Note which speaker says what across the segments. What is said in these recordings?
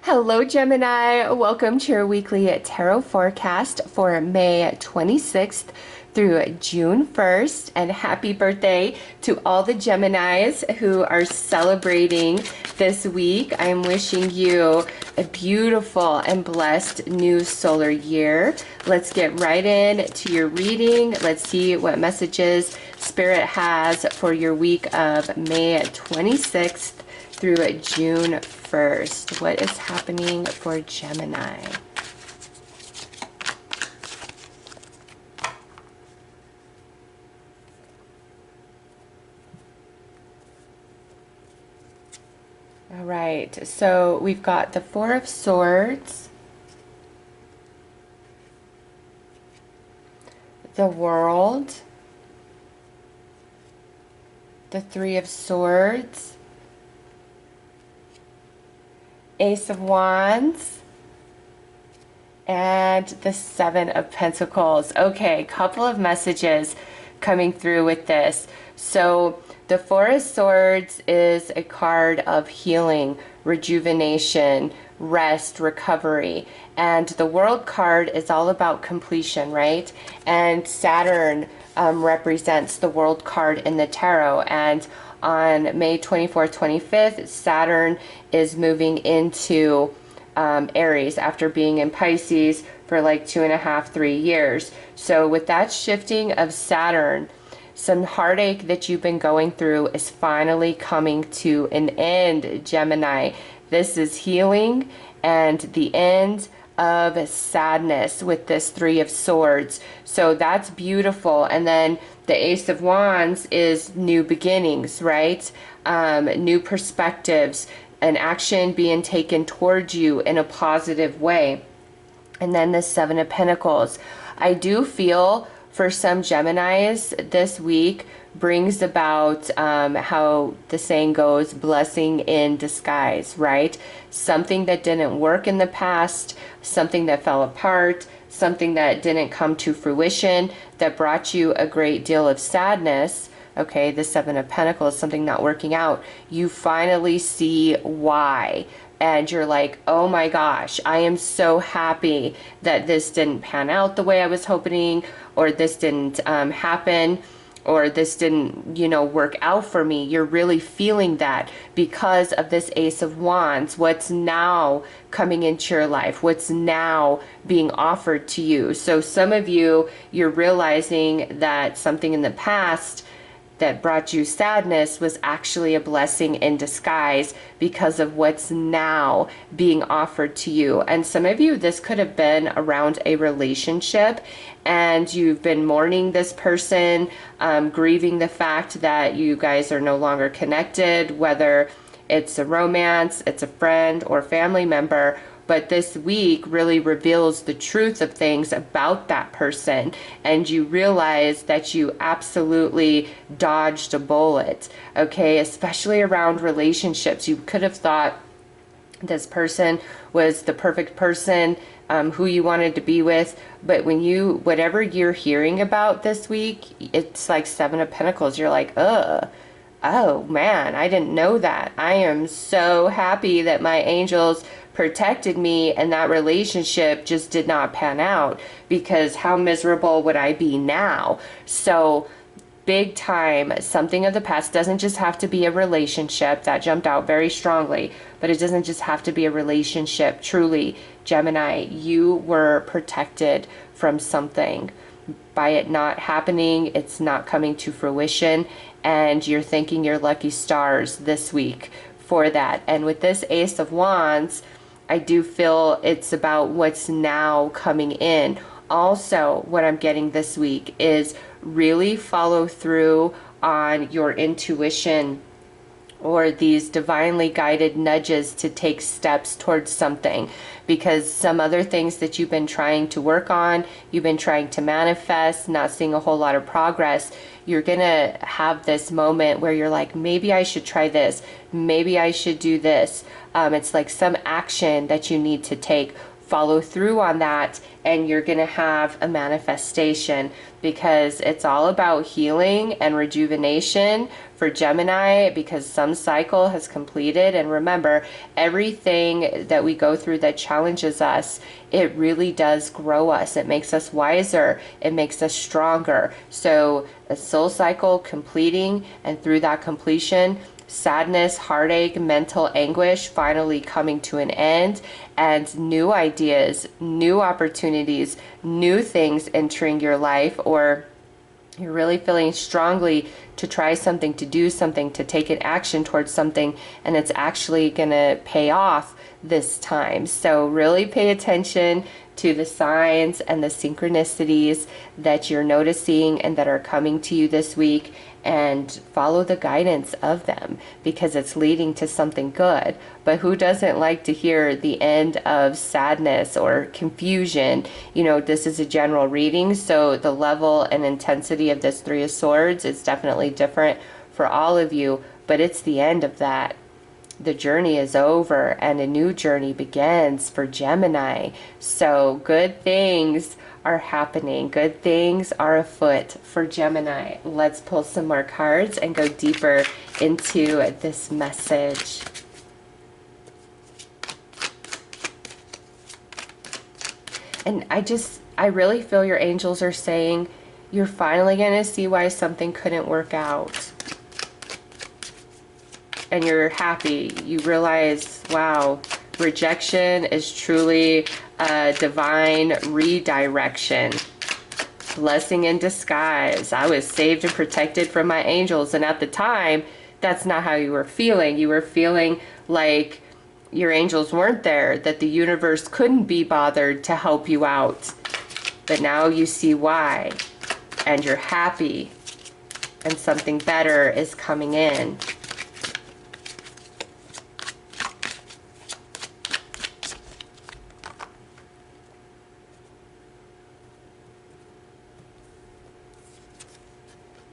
Speaker 1: Hello, Gemini. Welcome to your weekly tarot forecast for May 26th through June 1st. And happy birthday to all the Geminis who are celebrating this week. I'm wishing you a beautiful and blessed new solar year. Let's get right in to your reading. Let's see what messages Spirit has for your week of May 26th through June 1st. What is happening for Gemini? All right, so we've got the Four of Swords, the World, the Three of Swords, Ace of Wands, and the Seven of Pentacles. Okay, couple of messages coming through with this. So the Four of Swords is a card of healing, rejuvenation, rest, recovery. And the World card is all about completion, right? And Saturn represents the World card in the tarot. And on May 24th, 25th, Saturn is moving into Aries after being in Pisces for like 2.5, 3 years. So with that shifting of Saturn, some heartache that you've been going through is finally coming to an end, Gemini. This is healing and the end of sadness with this Three of Swords. So that's beautiful. And then the Ace of Wands is new beginnings, right? New perspectives, an action being taken towards you in a positive way. And then the Seven of Pentacles. I do feel for some Geminis this week brings about how the saying goes, blessing in disguise, right? Something that didn't work in the past, something that fell apart, something that didn't come to fruition, that brought you a great deal of sadness. Okay, the Seven of Pentacles, something not working out. You finally see why. And you're like, oh my gosh, I am so happy that this didn't pan out the way I was hoping, or this didn't happen, or this didn't, work out for me. You're really feeling that because of this Ace of Wands. What's now coming into your life? What's now being offered to you? So some of you, you're realizing that something in the past that brought you sadness was actually a blessing in disguise because of what's now being offered to you. And some of you, this could have been around a relationship and you've been mourning this person, grieving the fact that you guys are no longer connected, whether it's a romance, it's a friend or family member. But this week really reveals the truth of things about that person, and you realize that you absolutely dodged a bullet, okay? Especially around relationships. You could have thought this person was the perfect person, who you wanted to be with, but whatever you're hearing about this week, it's like Seven of Pentacles. You're like, oh man, I didn't know that. I am so happy that my angels protected me and that relationship just did not pan out, because how miserable would I be now? So big time, something of the past. Doesn't just have to be a relationship. That jumped out very strongly, but it doesn't just have to be a relationship. Truly, Gemini, you were protected from something. By it not happening, it's not coming to fruition, and you're thanking your lucky stars this week for that. And with this Ace of Wands, I do feel it's about what's now coming in. Also, what I'm getting this week is really follow through on your intuition or these divinely guided nudges to take steps towards something, because some other things that you've been trying to work on, you've been trying to manifest, not seeing a whole lot of progress, you're gonna have this moment where you're like, maybe I should try this, maybe I should do this. It's like some action that you need to take follow through on that, and you're going to have a manifestation, because it's all about healing and rejuvenation for Gemini, because some cycle has completed. And remember, everything that we go through that challenges us, it really does grow us. It makes us wiser. It makes us stronger. So a soul cycle completing, and through that completion, sadness, heartache, mental anguish finally coming to an end, and new ideas, new opportunities, new things entering your life, or you're really feeling strongly to try something, to do something, to take an action towards something, and it's actually going to pay off this time. So really pay attention to the signs and the synchronicities that you're noticing and that are coming to you this week, and follow the guidance of them, because it's leading to something good. But who doesn't like to hear the end of sadness or confusion? You know, this is a general reading, so the level and intensity of this Three of Swords is definitely different for all of you, but it's the end of that. The journey is over and a new journey begins for Gemini. So good things are happening. Good things are afoot for Gemini. Let's pull some more cards and go deeper into this message. And I really feel your angels are saying you're finally going to see why something couldn't work out. And you're happy. You realize, wow, rejection is truly a divine redirection. Blessing in disguise. I was saved and protected from my angels. And at the time, that's not how you were feeling. You were feeling like your angels weren't there, that the universe couldn't be bothered to help you out. But now you see why. And you're happy. And something better is coming in.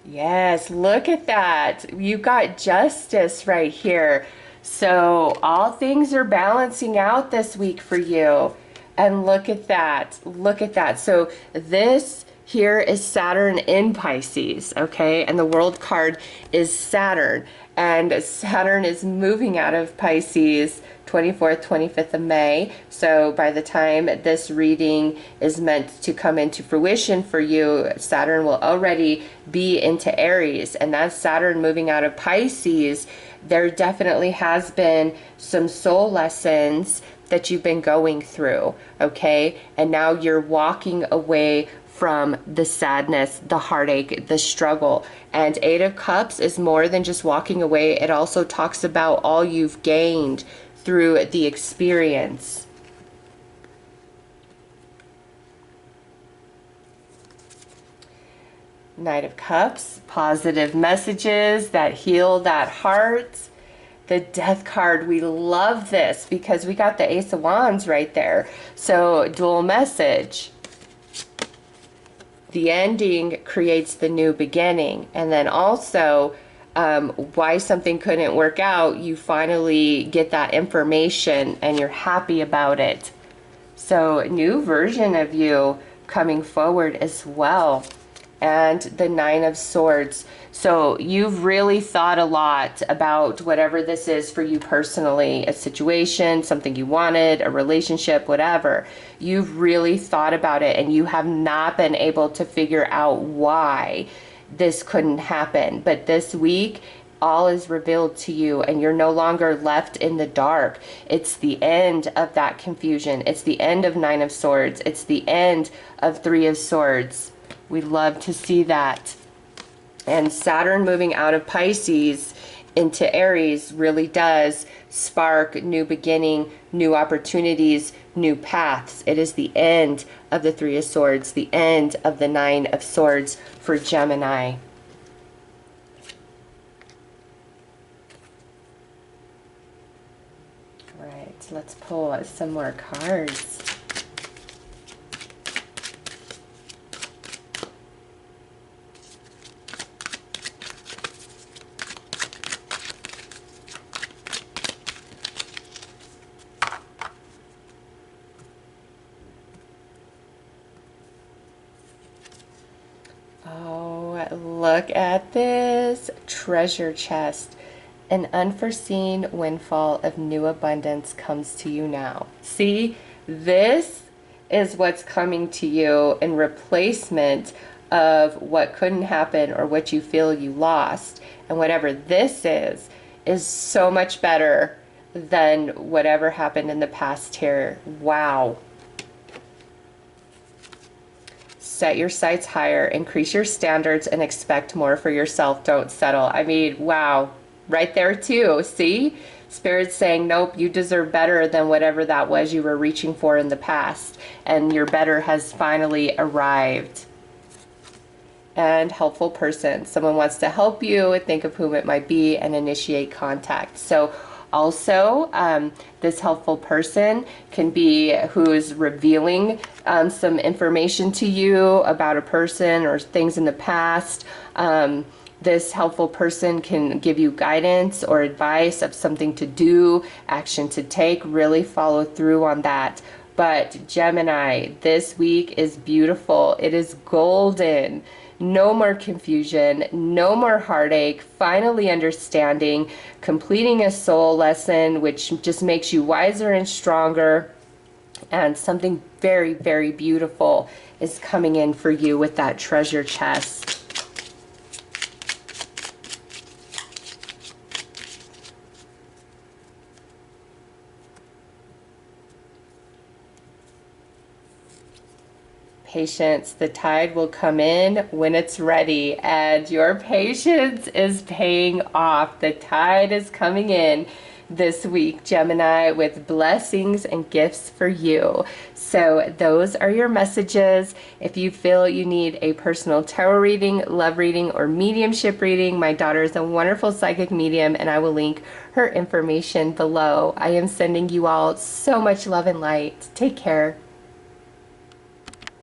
Speaker 1: Yes, look at that. You got justice right here. So all things are balancing out this week for you. And look at that. Look at that. So this here is Saturn in Pisces, okay? And the world card is Saturn. And Saturn is moving out of Pisces 24th, 25th of May. So by the time this reading is meant to come into fruition for you, Saturn will already be into Aries. And that's Saturn moving out of Pisces. There definitely has been some soul lessons that you've been going through, okay? And now you're walking away from the sadness, the heartache, the struggle. And Eight of Cups is more than just walking away. It also talks about all you've gained through the experience. Knight of Cups, positive messages that heal that heart. The Death card, we love this because we got the Ace of Wands right there. So dual message. The ending creates the new beginning. And then also, why something couldn't work out, you finally get that information and you're happy about it. So new version of you coming forward as well. And the Nine of Swords. So you've really thought a lot about whatever this is for you personally, a situation, something you wanted, a relationship, whatever. You've really thought about it and you have not been able to figure out why this couldn't happen. But this week, all is revealed to you and you're no longer left in the dark. It's the end of that confusion. It's the end of Nine of Swords. It's the end of Three of Swords. We love to see that. And Saturn moving out of Pisces into Aries really does spark new beginning, new opportunities, new paths. It is the end of the Three of Swords, the end of the Nine of Swords for Gemini. All right, let's pull some more cards. Look at this treasure chest. An unforeseen windfall of new abundance comes to you now. See, this is what's coming to you in replacement of what couldn't happen or what you feel you lost. And whatever this is so much better than whatever happened in the past here. Wow. Set your sights higher, increase your standards, and expect more for yourself. Don't settle. I mean, wow. Right there too. See? Spirit's saying, nope, you deserve better than whatever that was you were reaching for in the past. And your better has finally arrived. And helpful person. Someone wants to help you. Think of whom it might be and initiate contact. So also, this helpful person can be who is revealing some information to you about a person or things in the past. This helpful person can give you guidance or advice of something to do, action to take. Really follow through on that. But Gemini, this week is beautiful. It is golden. No more confusion, no more heartache, finally understanding, completing a soul lesson, which just makes you wiser and stronger. And something very, very beautiful is coming in for you with that treasure chest. Patience, the tide will come in when it's ready, and your patience is paying off. The tide is coming in this week, Gemini, with blessings and gifts for you. So those are your messages. If you feel you need a personal tarot reading, love reading, or mediumship reading, my daughter is a wonderful psychic medium, and I will link her information below. I am sending you all so much love and light. Take care.